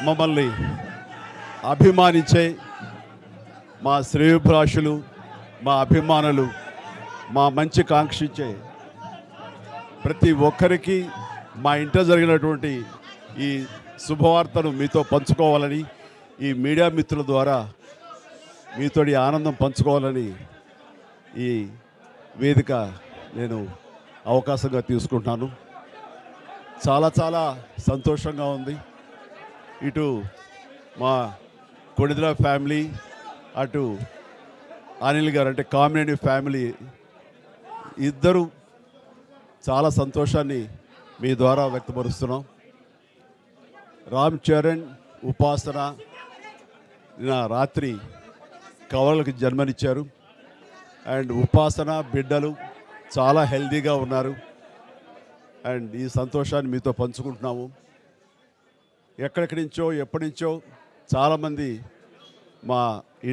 మమ్మల్ని అభిమానించే మా శ్రేయోభిలాషులు, మా అభిమానులు, మా మంచి కాంక్షించే ప్రతి ఒక్కరికి మా ఇంట జరిగినటువంటి ఈ శుభవార్తను మీతో పంచుకోవాలని, ఈ మీడియా మిత్రుల ద్వారా మీతోటి ఆనందం పంచుకోవాలని ఈ వేదిక నేను అవకాశంగా తీసుకుంటున్నాను. చాలా చాలా సంతోషంగా ఉంది. ఇటు మా కొణిదెల ఫ్యామిలీ, అటు అనిల్ గారు అంటే కామినేని ఫ్యామిలీ ఇద్దరు చాలా సంతోషాన్ని మీ ద్వారా వ్యక్తపరుస్తున్నాం. రామ్ చరణ్, ఉపాసన నిన్న రాత్రి కవలలకు జన్మనిచ్చారు. అండ్ ఉపాసన బిడ్డలు చాలా హెల్తీగా ఉన్నారు. అండ్ ఈ సంతోషాన్ని మీతో పంచుకుంటున్నాము. ఎక్కడెక్కడి నుంచో ఎప్పటి నుంచో చాలామంది మా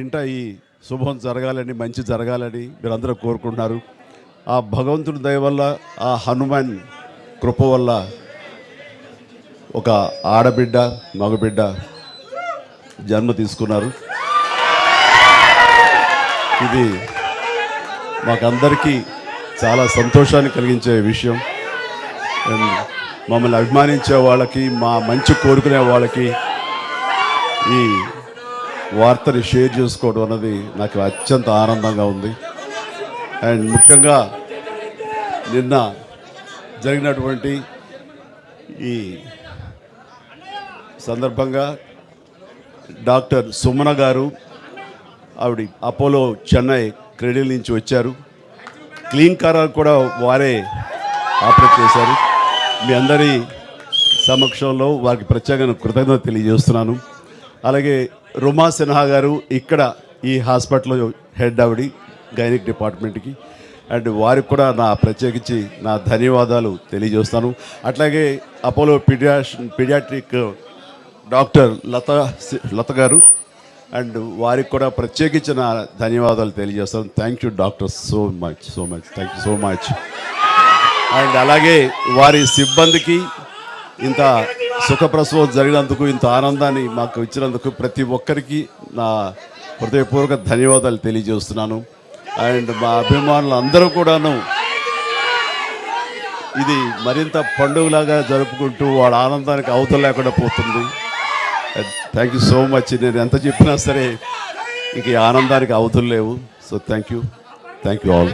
ఇంట ఈ శుభం జరగాలని, మంచి జరగాలని మీరందరూ కోరుకుంటున్నారు. ఆ భగవంతుడి దయ వల్ల, ఆ హనుమాన్ కృప వల్ల ఒక ఆడబిడ్డ, మగబిడ్డ జన్మ తీసుకున్నారు. ఇది మాకందరికీ చాలా సంతోషాన్ని కలిగించే విషయం. మమ్మల్ని అభిమానించే వాళ్ళకి, మా మంచి కోరుకునే వాళ్ళకి ఈ వార్తని షేర్ చేసుకోవడం అన్నది నాకు అత్యంత ఆనందంగా ఉంది. అండ్ ముఖ్యంగా నిన్న జరిగినటువంటి ఈ సందర్భంగా డాక్టర్ సుమన గారు, ఆవిడ అపోలో చెన్నై క్రెడిల్ నుంచి వచ్చారు. క్లీన్ కారాలు కూడా వారే ఆపరేట్ చేశారు. మీ అందరి సమక్షంలో వారికి ప్రత్యేకంగా కృతజ్ఞత తెలియజేస్తున్నాను. అలాగే రుమా సిన్హా గారు ఇక్కడ ఈ హాస్పిటల్లో హెడ్ ఆవిడ గైనిక్ డిపార్ట్మెంట్కి, అండ్ వారికి కూడా నా ప్రత్యేకించి నా ధన్యవాదాలు తెలియజేస్తాను. అట్లాగే అపోలో పీడియాట్రిక్ డాక్టర్ లత గారు, అండ్ వారికి కూడా ప్రత్యేకించి నా ధన్యవాదాలు తెలియజేస్తాను. Thank you doctor, so much thank you so much. And అలాగే వారి సిబ్బందికి ఇంత సుఖప్రసవం జరిగినందుకు, ఇంత ఆనందాన్ని మాకు ఇచ్చినందుకు ప్రతి ఒక్కరికి నా హృదయపూర్వక ధన్యవాదాలు తెలియజేస్తున్నాను. అండ్ మా అభిమానులు అందరూ కూడాను ఇది మరింత పండుగలాగా జరుపుకుంటూ వాళ్ళ ఆనందానికి అవతల లేకుండా పోతుంది. Thank you so much. నేను ఎంత చెప్పినా సరే ఇంక ఈ ఆనందానికి అవతలు లేవు. So thank you all.